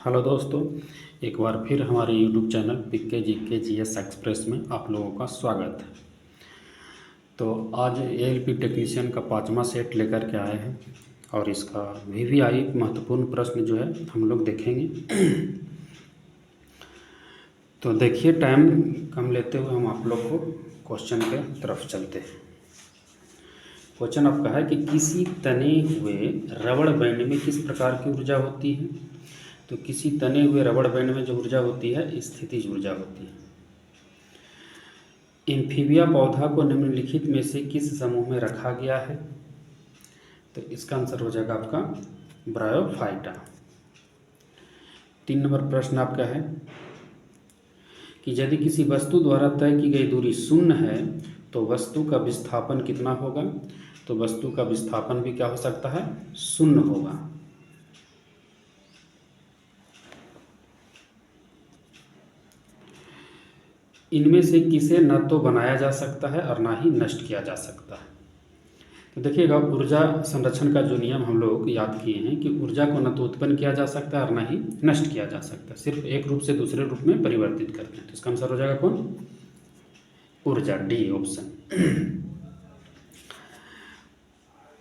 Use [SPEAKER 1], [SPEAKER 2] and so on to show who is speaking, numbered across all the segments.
[SPEAKER 1] Hello दोस्तों, एक बार फिर हमारे YouTube channel PK GK GS Express में आप लोगों का स्वागत है। तो आज एएलपी टेक्नीशियन का 5वां सेट लेकर के आए हैं और इसका वीवीआई महत्वपूर्ण प्रश्न जो है हम लोग देखेंगे। तो देखिए, टाइम कम लेते हुए हम आप लोग को क्वेश्चन के तरफ चलते हैं। क्वेश्चन आपका है कि किसी तने हुए रबड़ बैंड में किस प्रकार की ऊर्जा होती है। तो किसी तने हुए रबड़ बैंड में जो ऊर्जा होती है स्थितिज ऊर्जा होती है। एम्फीबिया पौधा को निम्नलिखित में से किस समूह में रखा गया है। तो इसका आंसर हो जाएगा आपका ब्रायोफाइटा। 3 नंबर प्रश्न आपका है कि यदि किसी वस्तु द्वारा तय की गई दूरी 0 है तो वस्तु का विस्थापन कितना होगा। तो वस्तु का विस्थापन भी क्या हो सकता है, 0 होगा। इनमें से किसे न तो बनाया जा सकता है और ना ही नष्ट किया जा सकता है। तो देखिएगा, ऊर्जा संरक्षण का जो नियम हम लोग याद किए हैं कि ऊर्जा को न तो उत्पन्न किया जा सकता है और ना ही नष्ट किया जा सकता है, सिर्फ एक रूप से दूसरे रूप में परिवर्तित करते हैं। तो इसका आंसर हो जाएगा कौन, ऊर्जा, डी ऑप्शन।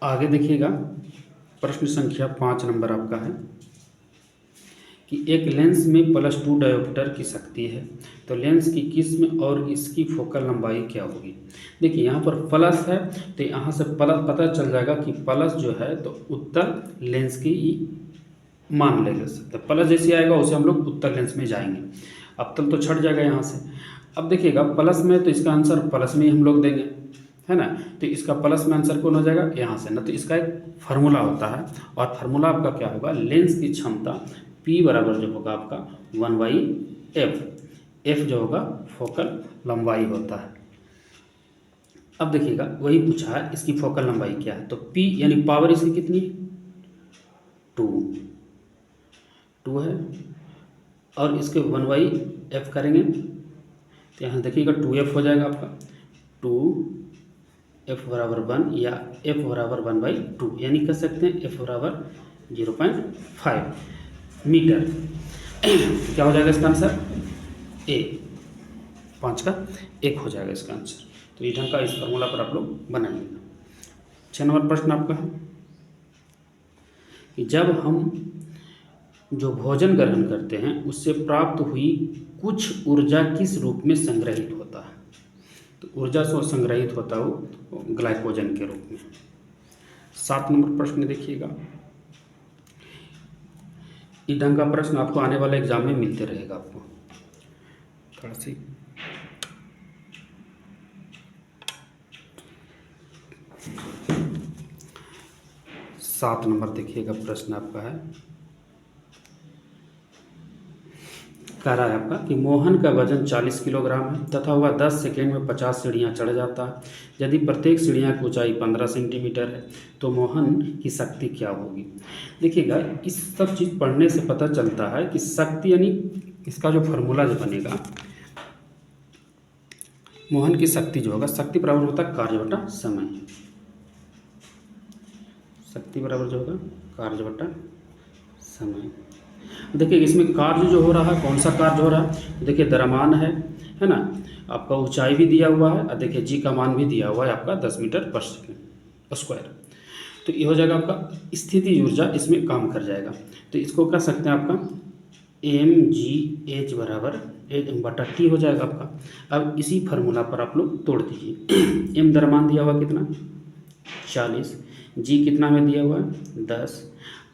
[SPEAKER 1] आगे देखिएगा, प्रश्न संख्या 5 नंबर आपका है कि एक लेंस में +2 डायोप्टर की शक्ति है तो लेंस की किस्म और इसकी फोकल लंबाई क्या होगी। देखिए, यहाँ पर प्लस है तो यहाँ से प्लस पता चल जाएगा कि प्लस जो है तो उत्तर लेंस की मान ले सकते हैं। प्लस जैसे आएगा उसे हम लोग उत्तर लेंस में जाएंगे। अब तल तो छट जाएगा यहाँ से। अब देखिएगा, प्लस में तो इसका आंसर प्लस में ही हम लोग देंगे, है ना। तो इसका प्लस में आंसर कौन हो जाएगा, यहाँ से ना। तो इसका एक फार्मूला होता है और फार्मूला आपका क्या होगा, लेंस की क्षमता P बराबर जो होगा आपका 1/f। f जो होगा फोकल लंबाई होता है। अब देखिएगा, वही पूछा है इसकी फोकल लंबाई क्या है। तो P यानी पावर इसकी कितनी, 2 है और इसके 1/f करेंगे तो यहाँ देखिएगा 2f हो जाएगा आपका। 2f बराबर 1 या f बराबर 1/2, यानी कह सकते हैं f बराबर 0.5 मीटर। क्या हो जाएगा इसका आंसर, ए, 5 का 1 हो जाएगा इसका आंसर। तो ये ढंग का इस फॉर्मूला पर आप लोग बनाइएगा। 6 नंबर प्रश्न आपका है कि जब हम जो भोजन ग्रहण करते हैं उससे प्राप्त हुई कुछ ऊर्जा किस रूप में संग्रहित होता है। तो ऊर्जा से संग्रहित होता है वो ग्लाइकोजन के रूप में। 7 नंबर प्रश्न देखिएगा, इस ढंग का प्रश्न आपको आने वाले एग्जाम में मिलते रहेगा। आपको थोड़ा सी 7 नंबर देखिएगा, प्रश्न आपका है, कह रहा है आपका कि मोहन का वजन 40 किलोग्राम है तथा वह 10 सेकेंड में 50 सीढ़ियाँ चढ़ जाता है। यदि प्रत्येक सीढ़ियाँ की ऊंचाई 15 सेंटीमीटर है तो मोहन की शक्ति क्या होगी। देखिएगा, इस सब चीज़ पढ़ने से पता चलता है कि शक्ति यानी इसका जो फार्मूला जो बनेगा, मोहन की शक्ति जो होगा, शक्ति बराबर होता है कार्य बटा समय। शक्ति बराबर जो होगा कार्य बटा समय। देखिए, इसमें कार्य जो हो रहा है, कौन सा कार्य हो रहा है, तो देखिए द्रव्यमान है ना, आपका ऊंचाई भी दिया हुआ है और देखिए जी का मान भी दिया हुआ है आपका 10 मीटर पर सेकेंड स्क्वायर। तो ये हो जाएगा आपका स्थिति ऊर्जा, इसमें काम कर जाएगा। तो इसको कह सकते हैं आपका mgh बराबर h/t हो जाएगा आपका। अब इसी फार्मूला पर आप लोग तोड़ दीजिए। m द्रव्यमान दिया हुआ कितना 40, जी कितना में दिया हुआ है 10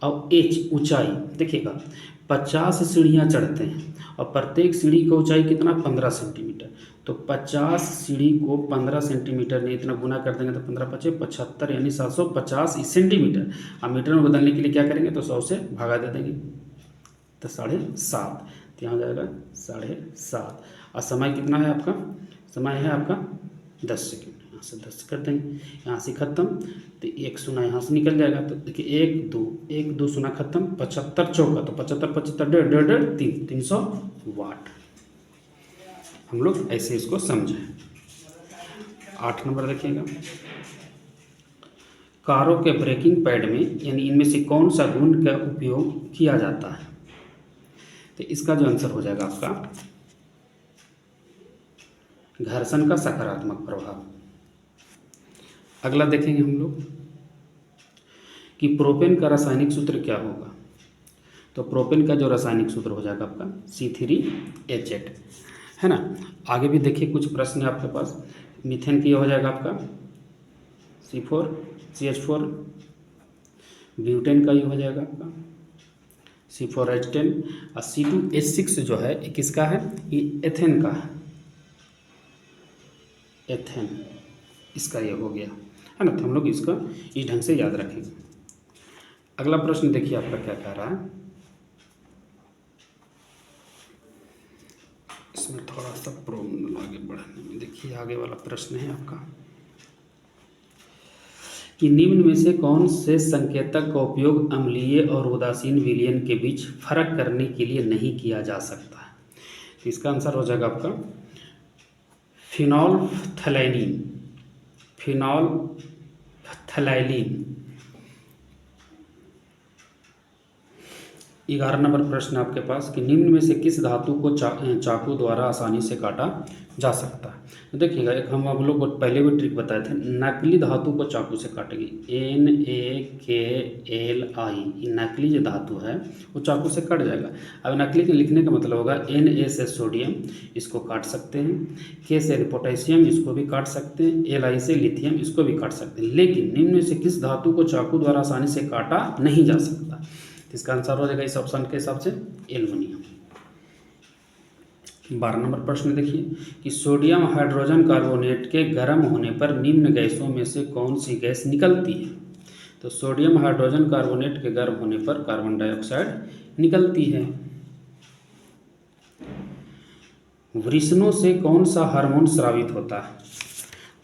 [SPEAKER 1] और h ऊंचाई देखिएगा 50 सीढ़ियाँ चढ़ते हैं और प्रत्येक सीढ़ी की ऊंचाई कितना 15 सेंटीमीटर। तो 50 सीढ़ी को 15 सेंटीमीटर ने इतना गुना कर देंगे तो 15×5 = 75 यानी 750 सेंटीमीटर। अब मीटर में बदलने के लिए क्या करेंगे तो 100 से भागा दे देंगे तो 7.5, तो यहाँ जाएगा 7.5। और समय कितना है आपका, समय है आपका 10 सेकेंड। यहाँ से 10 कर देंगे, यहाँ से ख़त्म तो 1 शून्य यहाँ से निकल जाएगा। तो देखिए 1 2 शून्य ख़त्म, 75 चौका तो 75 75 1.5 300 वाट। हम लोग ऐसे इसको समझें। 8 नंबर देखिएगा, कारों के ब्रेकिंग पैड में यानी इनमें से कौन सा गुण का उपयोग किया जाता है। तो इसका जो आंसर हो जाएगा आपका घर्षण का सकारात्मक प्रभाव। अगला देखेंगे हम लोग कि प्रोपेन का रासायनिक सूत्र क्या होगा। तो प्रोपेन का जो रासायनिक सूत्र हो जाएगा आपका C3H8, है ना। आगे भी देखिए कुछ प्रश्न है आपके पास। मीथेन की हो जाएगा आपका C4CH4, ब्यूटेन का ये हो जाएगा आपका C4H10, और C2H6 जो है ये किसका है, ये एथेन का है, एथेन इसका ये हो गया, है ना। तो हम लोग इसका इस ढंग से याद रखेंगे। अगला प्रश्न देखिए आपका क्या कह रहा है, इसमें थोड़ा सा प्रॉब्लम आगे बढ़ने में। देखिए आगे वाला प्रश्न है आपका कि निम्न में से कौन से संकेतक का उपयोग अम्लीय और उदासीन विलयन के बीच फर्क करने के लिए नहीं किया जा सकता है। तो इसका आंसर हो जाएगा आपका फिनोल्फ्थैलीन, फिनोल्फ्थैलीन। 11 नंबर प्रश्न आपके पास कि निम्न में से किस धातु को चाकू द्वारा आसानी से काटा जा सकता है। तो देखिएगा, एक हम लोग को पहले भी ट्रिक बताए थे, नकली धातु को चाकू से काटेंगे। NaKlI, ये नकली जो धातु है वो चाकू से कट जाएगा। अब नकली के लिखने का मतलब होगा Na से सोडियम, इसको काट सकते हैं, K से पोटेशियम, इसको भी काट सकते हैं, Li से लिथियम, इसको भी काट सकते हैं। लेकिन निम्न में से किस धातु को चाकू द्वारा आसानी से काटा नहीं जा सकता। इसका आंसर हो जाएगा इस ऑप्शन के हिसाब से एल्युमिनियम। 12 नंबर प्रश्न देखिए कि सोडियम हाइड्रोजन कार्बोनेट के गर्म होने पर निम्न गैसों में से कौन सी गैस निकलती है। तो सोडियम हाइड्रोजन कार्बोनेट के गर्म होने पर कार्बन डाइऑक्साइड निकलती है। वृषणों से कौन सा हार्मोन स्रावित होता है।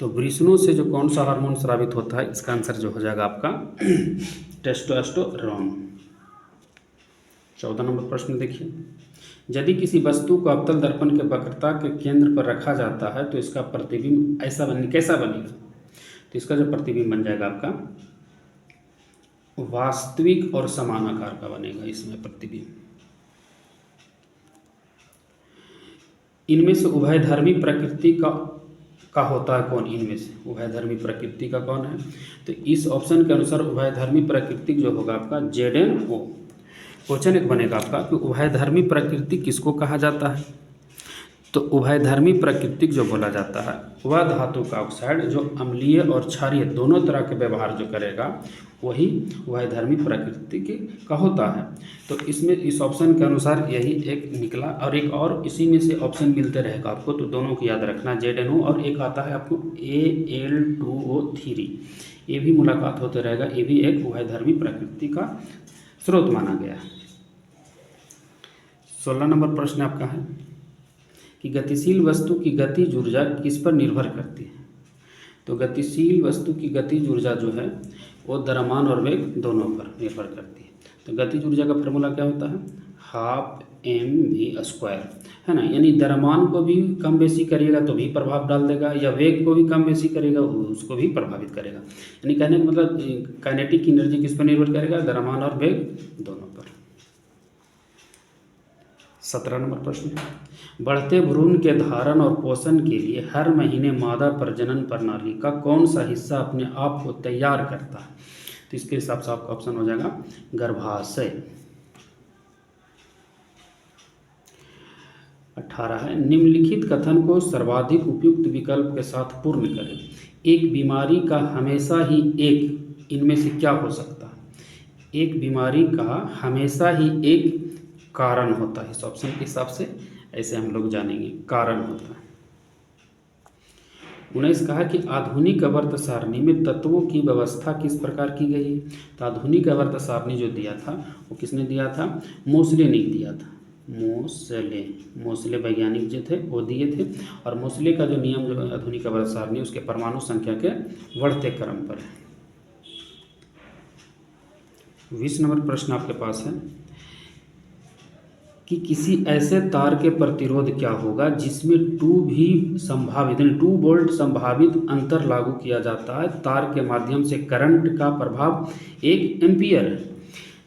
[SPEAKER 1] तो वृषणों से जो कौन सा हार्मोन स्रावित होता है, इसका आंसर जो हो जाएगा आपका टेस्टोस्टेरोन। 14 नंबर प्रश्न देखिए, यदि किसी वस्तु को अवतल दर्पण के वक्रता के केंद्र पर रखा जाता है तो इसका प्रतिबिंब कैसा बनेगा। तो इसका जो प्रतिबिंब बन जाएगा आपका वास्तविक और समान आकार का बनेगा इसमें प्रतिबिंब। इनमें से उभयधर्मी प्रकृति का होता है कौन। इनमें से उभयधर्मी प्रकृति का कौन है। तो इस ऑप्शन के अनुसार उभयधर्मी प्रकृति जो होगा आपका ZnO। क्वेश्चन एक बनेगा आपका कि उभयधर्मी प्रकृति किसको कहा जाता है। तो उभयधर्मी प्रकृति जो बोला जाता है वह धातु का ऑक्साइड जो अम्लीय और क्षारीय दोनों तरह के व्यवहार जो करेगा वही उभयधर्मी प्रकृति का होता है। तो इसमें इस ऑप्शन के अनुसार यही एक निकला, और एक और इसी में से ऑप्शन मिलते रहेगा आपको, तो दोनों को याद रखना ZnO, और एक आता है आपको Al2O3, ये भी मुलाकात होते रहेगा, ये भी एक उभयधर्मी प्रकृति का स्रोत माना गया है। 16 नंबर प्रश्न आपका है कि गतिशील वस्तु की गतिज ऊर्जा किस पर निर्भर करती है। तो गतिशील वस्तु की गतिज ऊर्जा जो है वो द्रव्यमान और वेग दोनों पर निर्भर करती है। तो गतिज ऊर्जा का फॉर्मूला क्या होता है, 12mv², है ना। यानी द्रव्यमान को भी कम बेसी करिएगा तो भी प्रभाव डाल देगा, या वेग को भी कम बेसी करेगा उसको भी प्रभावित करेगा। यानी कहने का मतलब काइनेटिक एनर्जी किस पर निर्भर करेगा, द्रव्यमान और वेग दोनों पर। 17 नंबर प्रश्न, बढ़ते भ्रूण के धारण और पोषण के लिए हर महीने मादा प्रजनन प्रणाली का कौन सा हिस्सा अपने आप को तैयार करता है। तो इसके हिसाब से आपका ऑप्शन हो जाएगा गर्भाशय। 18 है, निम्नलिखित कथन को सर्वाधिक उपयुक्त विकल्प के साथ पूर्ण करें। एक बीमारी का हमेशा ही एक इनमें से क्या हो सकता है। एक बीमारी का हमेशा ही एक कारण होता है। इस ऑप्शन के हिसाब से ऐसे हम लोग जानेंगे, कारण होता है। 19 कहा कि आधुनिक आवर्त सारणी में तत्वों की व्यवस्था किस प्रकार की गई है। तो आधुनिक आवर्त सारणी जो दिया था वो किसने दिया था, मोसले ने दिया था। मोसले वैज्ञानिक जो थे वो दिए थे, और मोसले का जो नियम जो है आधुनिक आवर्त सारणी उसके परमाणु संख्या के बढ़ते क्रम पर है। 20 नंबर प्रश्न आपके पास है कि किसी ऐसे तार के प्रतिरोध क्या होगा जिसमें 2 वोल्ट संभावित अंतर लागू किया जाता है, तार के माध्यम से करंट का प्रभाव 1 एम्पियर है।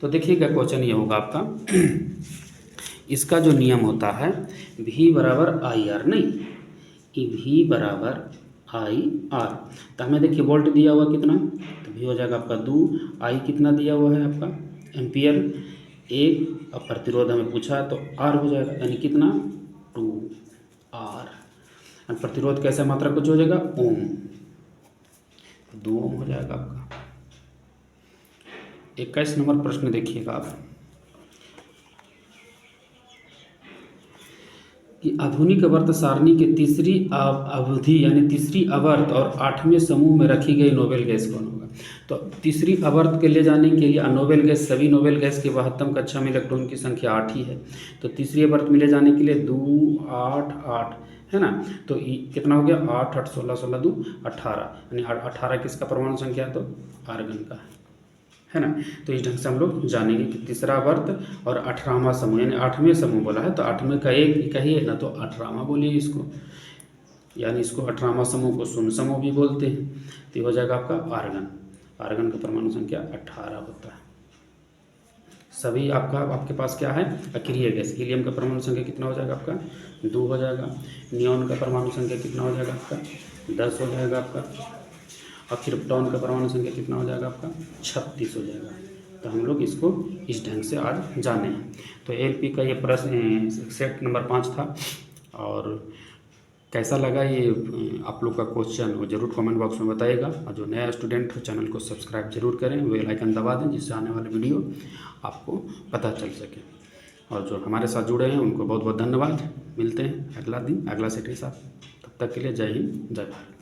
[SPEAKER 1] तो देखिएगा क्वेश्चन ये होगा आपका इसका जो नियम होता है V बराबर आई आर, नहीं V बराबर आई आर। तो हमें देखिए वोल्ट दिया हुआ कितना, तो V हो जाएगा आपका 2, आई कितना दिया हुआ है आपका एम्पियर 1, अब प्रतिरोध हमें पूछा है तो R हो जाएगा, यानी कितना 2R। और प्रतिरोध कैसे मात्रा कुछ हो जाएगा ओम, 2 ओम हो जाएगा आपका। 21 नंबर प्रश्न देखिएगा आप कि आधुनिक आवर्त सारणी के तीसरी अवधि यानी तीसरी आवर्त और 8वें समूह में रखी गई नोबेल गैस कौन होगा। तो तीसरी आवर्त के ले जाने के लिए नोबेल गैस, सभी नोबेल गैस की 72 कक्षा में इलेक्ट्रॉन की संख्या 8 ही है, तो तीसरी आवर्त में ले जाने के लिए 2 8 8 है ना, तो कितना हो गया 8 8 16 16 2 18, यानी 18 किसका परमाणु संख्या है, तो आर्गन का है ना। तो इस ढंग से हम लोग जानेंगे कि तीसरा वर्त और 18वां समूह, यानी 8वें समूह बोला है तो 8वें का एक कहिए ना, तो 18वां बोलिए इसको, यानी इसको 18वां समूह को शून्य समूह भी बोलते हैं। तो ये हो जाएगा आपका आर्गन, आर्गन का परमाणु संख्या 18 होता है। सभी आपके पास क्या है अक्रिय गैस, हीलियम का परमाणु संख्या कितना हो जाएगा आपका 2 हो जाएगा, नियॉन का परमाणु संख्या कितना हो जाएगा आपका 10 हो जाएगा आपका, और क्रिप्टॉन का परमाणु संख्या कितना हो जाएगा आपका 36 हो जाएगा। तो हम लोग इसको इस ढंग से आज जाने हैं। तो एलपी का ये प्रश्न सेट नंबर 5 था, और कैसा लगा ये आप लोग का क्वेश्चन वो जरूर कमेंट बॉक्स में बताइएगा, और जो नया स्टूडेंट हो चैनल को सब्सक्राइब जरूर करें, बेल आइकन दबा दें जिससे आने वाले वीडियो आपको पता चल सके। और जो हमारे साथ जुड़े हैं उनको बहुत बहुत धन्यवाद। मिलते हैं अगला दिन अगला सेट के साथ, तब तक के लिए जय हिंद जय भारत।